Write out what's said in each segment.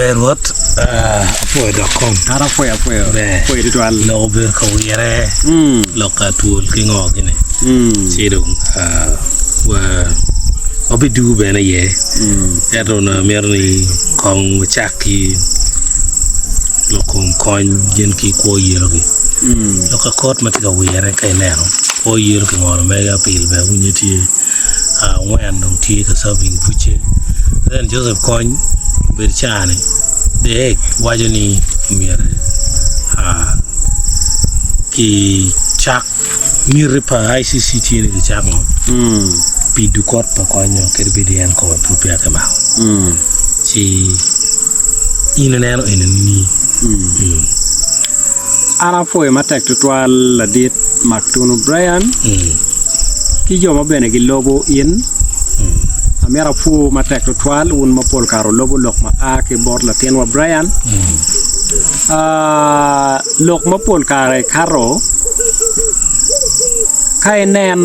Rwot apoyo.com apoyo ritual lo ber Kwoyelo lo ka tool ki ngogine sidong wa obidu bena ye eto na merni kong chaki lo kon jen ki Kwoyelo ki lo ka kot ma tiga were kai nero Kwoyelo ki ngoro mega pil be unyeti wen dong ti ka sabing fuche then Joesph Kony ber chane de wajoni mere ki chak mire pa ICCT ni ki chak mo pi du kot pa konyo kerbedian ko pupia ka ma ci ina neno ina ni ara foi matek tual la dit maktunu Brian ki jo mabene gi lobo in amera fu matek tual un mapol karo lobo lok ma a ke bor la tenwa Brian lok mapol kare karo kai nen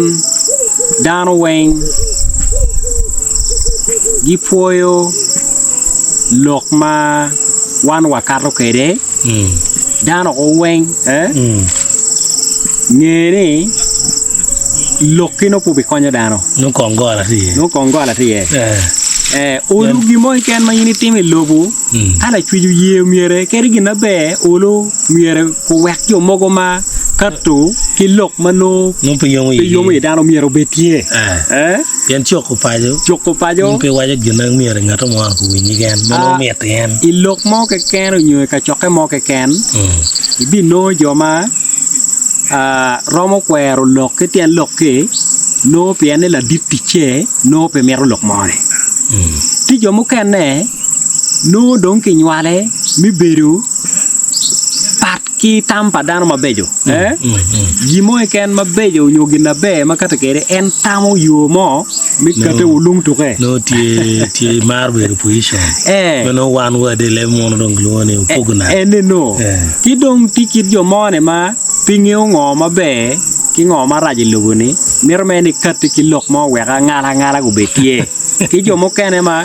dano weng gi poyo lok ma wan wakaro kede dano o weng ngene lokino pu bi konyo dano no kongola ti olu gimo ken ma yini timi lobu ala chwiju ye miere keri gina be olu miere ko wek yo mogo ma kato ki lok mano no pe yomo dano miero betie yan choko pajo pe waje gina miere ngato mo ko winyi gen no meten I lok mo ke ken nyo ka choke mo ke ken ibi no joma romo kwero lok ke tien lok ke no piane la diptiche no pe mero lok more ti jomo kene no don ki nywale mi beru pat ki tampa dano mabejo gimo e ken mabejo nyogi na be makata kere en tamo yo mo mi kate ulung to ke no ti marbe position no one word le mo no dong lone pogna no ki dong ti kit jo mo ne ma pingi ngo mabe ki ngo maraji luguni mirmeni kat ki lok mo weka ngala go betie ki jo mo kene ma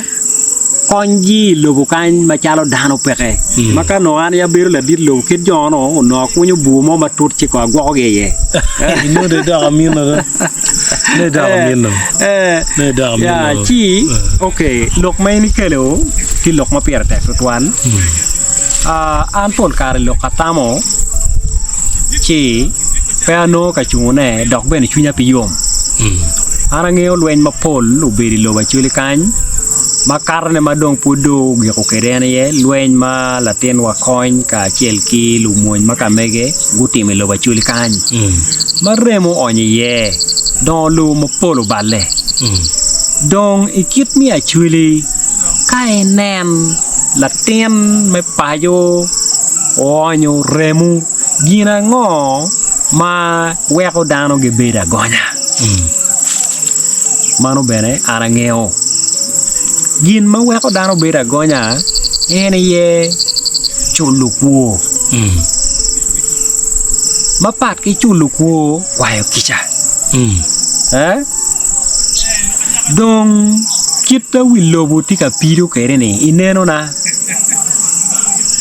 konji lobu kan machalo dano peke maka no an ya biru la dit lobu kit jono no kunyo bu mo matut ci ko goge ye no de da amino ya ci okay lok may ni kelo ti lok ma pier tek tuan an pol kare lok katamo ci peano ka chune dok ben chunya pi yom ara ngeo lwen ma pol lu beri lo ba chuli kan makarne madong pudo gi ko kerene ye lwen ma laten wa coin ka chelki lu moñ makamege guti me lo ba chuli kan maremo onye ye don lu mo polo balle don ikit mi a chuli kai nen laten me payo onyo remu gina ngo ma weko dano ge beda gonya mano bene ara ngeo gin ma weko dano beda gonya ene ye chulukuo ma pat ki chulukuo wayo Kica dong kita wilobu tika piru kere ni ineno na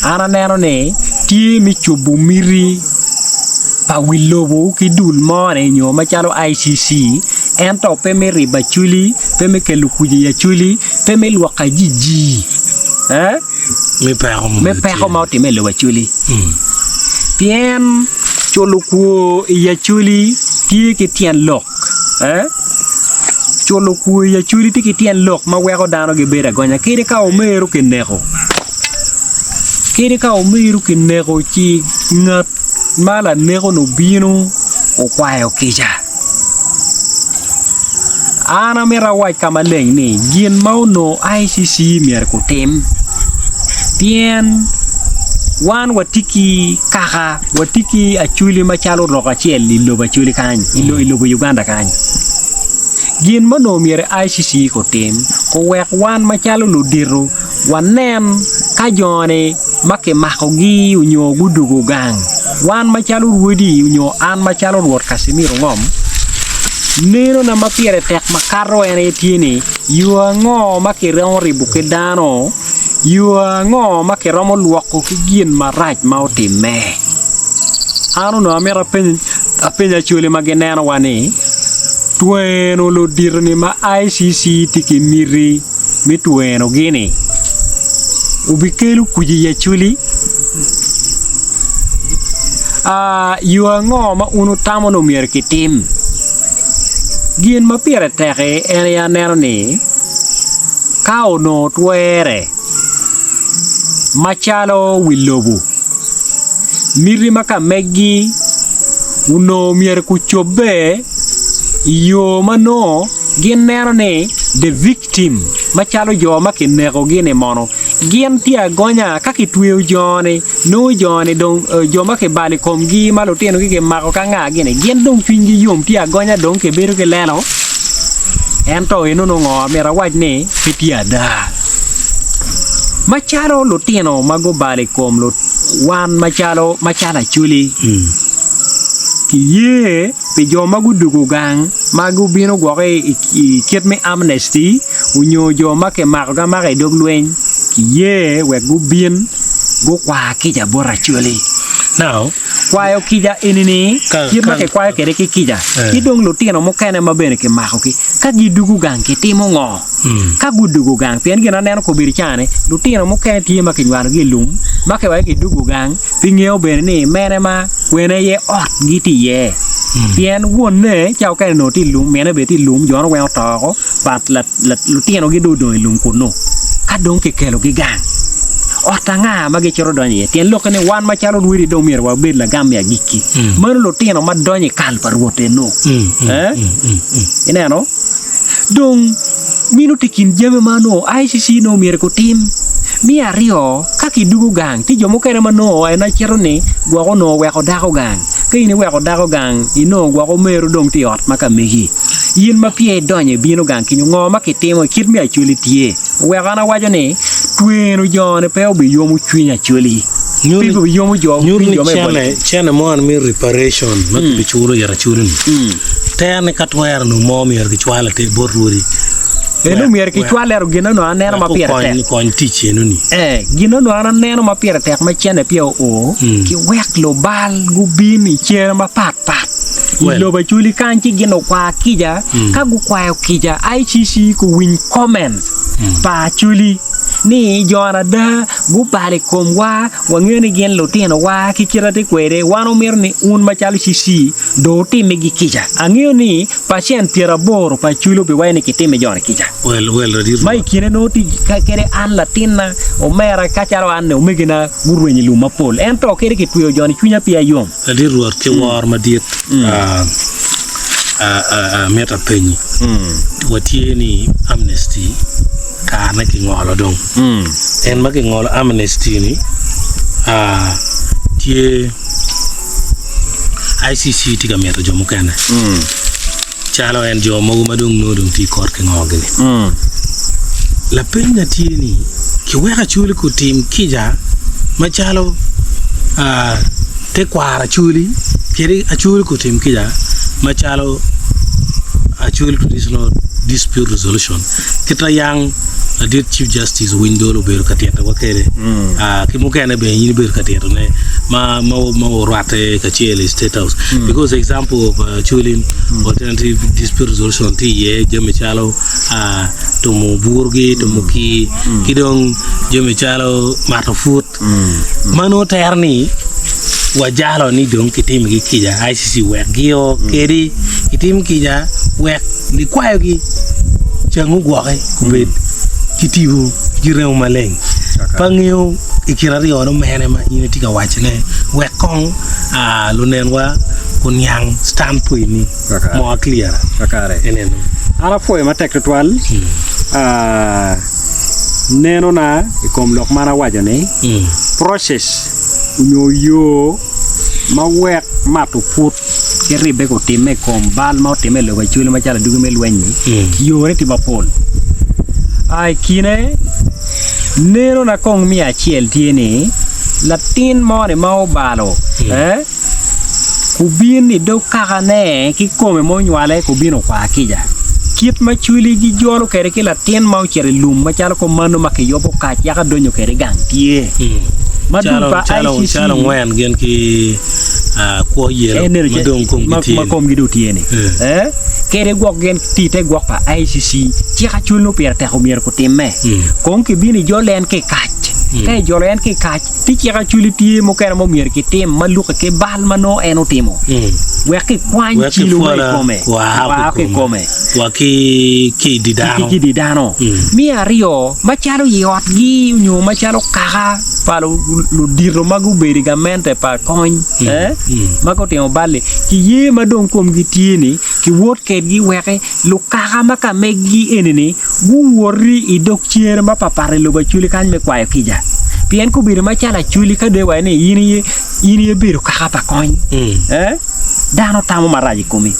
ana neno ne ti mi chubu miri pa wilobu ki dul more nyo machalo ICC ento pe me riba chuli pe me kelukuji ya chuli pe me luaka jiji me peko mauti me luwa chuli pien choluku ya chuli tie ki tien lok choluku ya chuli tie ki tien lok ma weko dano ge beda gonya kire ka omeru ki neko chi ngat mala neko no bino o kwayo Kica ana mera waj kama leng ni gin mau no ICC mier ko tem pien wan watiki kaka watiki achuli machalo roka chiel lilo bachuli kany ilo Uganda kany gin mano mier ICC ko tem ko wek wan machalo ludiru wanen kajone make makogi unyo gudugo gang wan machalo wudi unyo an machalo Rwot Kasemiro ngom nero na mapiere tek makaro ene tieni yuango makirong ribuke dano yua ngo ma ke romo luoko ki gin marach ma otime anu no amera penya chule mageneno wani tueno lo dirni ma ICC tiki miri mi tueno gini ubikelu kuji ya chuli yua ngo ma unu tamo no mier kitim gin ma pire teke ene ya neno ni kao no tuere machalo wilobu miri maka megi uno mier kuchobe yo mano gin neno ni the victim machalo jo ma kinego gine mono gin tia gonya kaki tuyo jone no jone don jo ma ke bali kom gi malo teno gi ke mako ka nga gine gin don twingi yom tia gonya don ke beru ke lelo ento eno no ngo mera waj ni fitia da machalo lo teno mago bali kom lo wan machalo chuli kiye pe jo magu dugu gang magu bino gore ket me amnesty unyo jo make marga mare doglwen kiye we gu bin go kwa kija bora chuli now kwayo kija inini kima ke kwayo kere ki kija kidong lo tino mo kene mabene ke mako ki ka gidugu gang ke timo ngo ka gudugu gang pien gina neno ko birchane lo tino mo kene tima ke nywar gi lum make wa ke dugu gang pingeo bene ni mene ma wene ye ot giti ye pien wonne chao ka no ti lum mene be ti lum jono we otoko pat la lo tino gi do lum kuno ka dong ke kelo gi gang otanga magi choro donye tien lokane wan machalo wiri do mier wa bed la gamya giki mano lo tino ma donye kal par wote no ineno dong minuti kin jeme mano ICC no mier ko tim mi ario kaki dugu gang ti jomo kere mano ena chero ni gwa no we ko dako gang kini we ko dako gang ino gwa ko meru dong ti ot maka megi yin ma pie donye bino gang kinyo ngo ma kitimo kit mi achuli tie we gana wajo ni twenu jone pe obi yomu chwinya chuli people bi yomu jo chane mon mi reparation ma bi churo yara churi tane katwer no mom yer gi chwala te boruri eno mier ki chwala ro gino no aneno ma piere kon tiche no ni gino no aneno ma piere tek ma chene pio o ki wek global gubini chera ma pat lo ba chuli kanchi gino kwa kija ka gu kwayo kija ICC ku win comments pa chuli ni jona da gu bale komwa wangene gen lo teno wa kikira te kwere wano mirni un machalo CC do timi gi kija angyo ni patient tira boro pa chulo be wayne kitime jona kija well ready mai kine no ti ka kere an latina o mera ka charo an o megina gurwenyi lu mapol ento kere ki tuyo jona chunya pia yom ready ruor ke war madiet meta penyi watie ni amnesty kana ki ngolo dong en ma ki ngolo amnesty ni tie ICC tiga meta jomo kana chalo en jomo madung no dum ti kor ki ngogni la penya tie ni ki weka chuli ku tim kija ma chalo te kwara chuli kiri achuli ku tim kija ma chalo achuli traditional dispute resolution kita yang the chief justice window lo ber kateta wakere Kimukene be yin ber kateta ne ma rwate ka chiele state house because example of chulin alternative dispute resolution ti ye jeme chalo to mo burgi to mo ki kidong jeme chalo matafut mano terni wajalo ni dong kitim gi kija ICC wek gio kedi kitim kija wek ni kwayo gi changu gwake kubed kitibu jirew maleng pangyo ikirari ono mene ma ineti ka wachne wekong lunenwa kunyang standpoint ni mo clear kakare eneno ara foi ma tek twal neno na ikom lok mana wajane process unyo ma wek matu put keribe ko time kom bal ma time lo wachule ma chala dugu melwenyi yore ti bapol ai kine neno na kong mi achiel tieni latin more ma obalo kubini do kakane ki kome mo nywale kubino kwa kija kit ma chuli gi jolo kere ke la tien ma chere lum ma chalo ko mano ma ke yobo ka ya ka donyo kere gang tie ma dum pa ICC chalo ngwen gen ki Kwoyelo ma kom gi do tiene kere gok gen tite gok pa ICC ci ka chulno per ta ko mier ko temme kon ke bini jolen ke kach kay jolen ke kach ti ci ka chuli tie mo kere mo mier ke tem malu ke bal mano eno temo we ke kwan ci lu mai come wa ke come wa ki di dano mi ario ma chalo yot gi nyu ma chalo kaka pa lu dirro magu beri Gamente pa kon ma ko temo balle ki ye ma don kom gi tieni ki wot ke gi weke lu kaka ma ka megi enene gu worri I dok chier ma papare lu ba chuli kan me kwayo kija pien ko biri ma chala chuli ka de wane yini biro kaka pa kon dano tamo maraji komi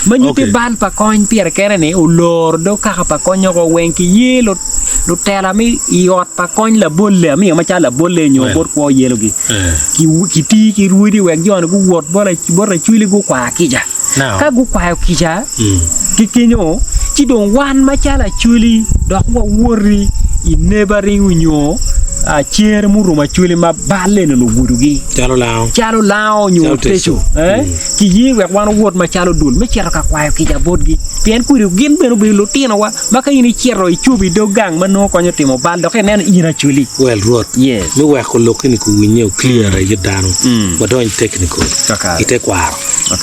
manyute bal pa kon pier kere ne ulor do kaka pa konyo ko wenki ye lu tela mi yot pa kon la bolle mi ma chala bolle nyo bor Kwoyelo gi ki ti ki ruidi wek jon gu wot bora chuli gu kwa kija ka gu kwa kija ki kinyo ci don wan ma chala chuli dok wo worri I neighboring nyo a chier muru ma chuli ma balle no gudugi chalo lao nyo techo ki yi wek wan wot ma chalo dul me chiero ka kwayo ki jabodgi pien ku gin beno be lo tino wa maka yini chiero I chubi do gang mano konyo timo bal do ke nen ina chuli Rwot yes me wek ko lokini ku winyo clear ye dano wa don technical ite kwaro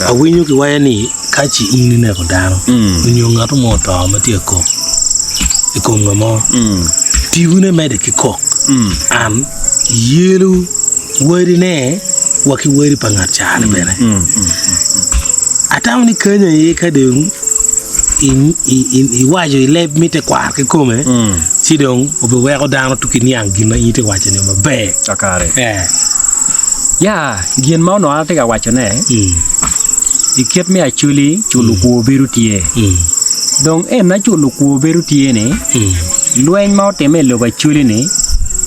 a winyo ki wayani kachi ini ne ko dano winyo ngato mo to ma tie ko iko ngamo tiwune mede ki kok an yelu wori ne waki wori pangat chale bene atawni kenya ye kadem in wajo leb mite kwar ke kome sidong obe weko dano tuki niang gina ite wacho ne mabe akare ya gien mau no ate ga wacho ne iket me achuli chulu ko birutie donc na chulu ko birutie ne luen mau teme lo ba chuli ne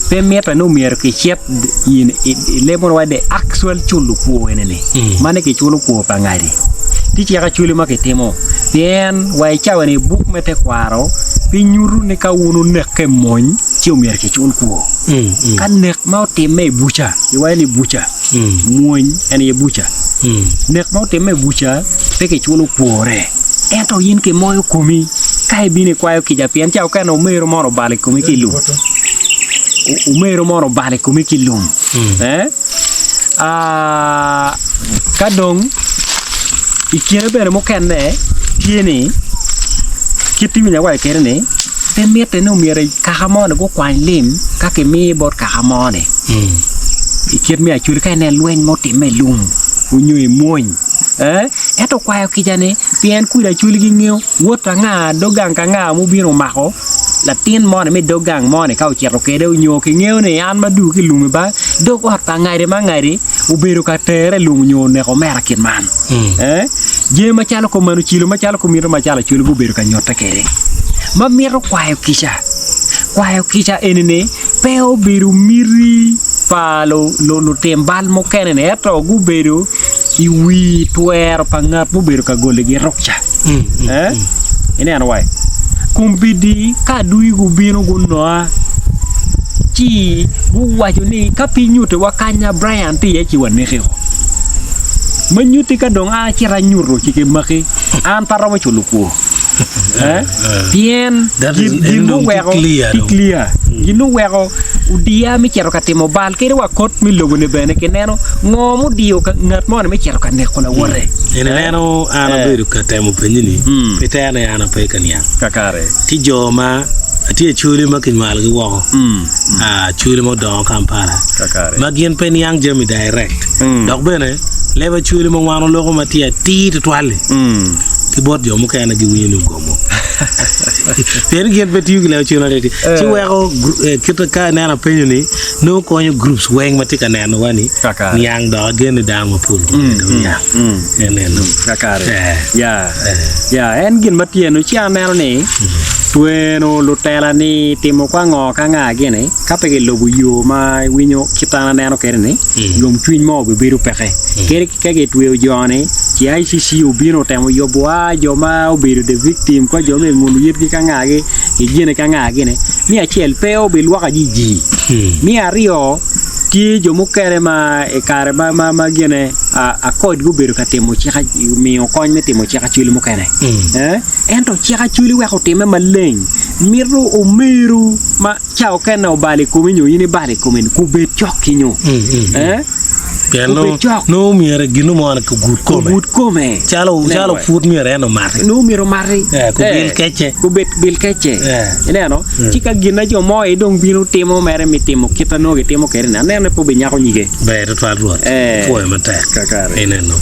pe meta no mier ke chet in le mon wa de actual chulu ko enene mane ke chulu ko pangari ti ci ka chuli ma ke temo bien wai chawani buk mete kwaro pi nyuru ne ka wonu nekke moñ ci mier ke chul ko kan nek mau teme bucha yi wai ni bucha moñ en ye bucha nek mau teme bucha pe ke chulu ko re eto yin ke moyo komi kai bini kwayo ki japien chao ka no mero moro bale komi ki lu umero moro bale komi ki lu kadong ikire bere mo kenne tieni kiti winya wa kere ne pe mete no mere ka hamone go kwan lim ka ke mi bot ka hamone ikir mi achuri ka ne lwen mo ti melum unyui moñ eto kwayo kijane pien kuida chuli gi ngeo wota nga dogang ka nga mu biro mako la tin mone me dogang mone ka uchero kede unyo ki ngeo ne an madu ki lumi ba dog horta ngaire ma ngaire u biro ka tere lum nyo ne ko mera kin man je ma chalo ko manu chilo ma chalo ko miro ma chalo chulu bu biro ka nyota kede ma miro kwayo kicha enene peo biro miri palo lo tembal mo kenene eto gu biro iwi tuer pangat bu biro ka gole gi rokcha ene an wai kumbidi ka dui gu bino gu noa chi bu wajo ni ka pinyute wakanya Brian ti ye chi wane khio manyuti ka dong a chira nyuro chi ke maki an parawa chuluko bien ginu wego clear ginu wego udia mi chero katimo bal kere wa kot mi logo ne bene ke neno ngomu dio ka ngat mo mi chero ka ne ko la wore ene neno ana beru ka temo penyini petane ana pe kan ya kakare ti joma ati chuli makin mal gi wo chuli mo don Kampala kakare magien pen yang jemi direct dok bene leba chuli mo wano logo matia ti twale ki bot jo mo kana gi winu gomo pen gen beti yu la chuna reti ci wego kita ka nana penyini no ko ñu groups weng matika nana wani nyang do gen da mo pul ya ene no kakare ya en gen matien no ci anel ni tueno lutela ni timo kwa ngo ka nga gene kapege lobu yo ma winyo kitana neno kere ni lum twin mo be biru pexe kere kage tuyo jone ci ICC ubino temo yobwa jo ma obiru de victim kwa jo me mundu yit ka nga ge gene ka nga gene mi achiel peo be lwaka jiji mi ario ti jo mukere ma e kare ma gene a kod guberu ka temo ci ha mi o kon me temo ci ha chuli mukere ento ci ha chuli we ko teme maleng miro o meru ma chao kana o bale kuminyo yini bale kumin ku be chokinyo no mira ginu mo an ko good come chalo food mira no mari no miro mari ko bil keche ko bet bil keche neno chika gina jo mo e dong binu temo mere mi temo kita no ge temo kere na ne po be nyako nyige be to twa Rwot fo ma ta kakare eneno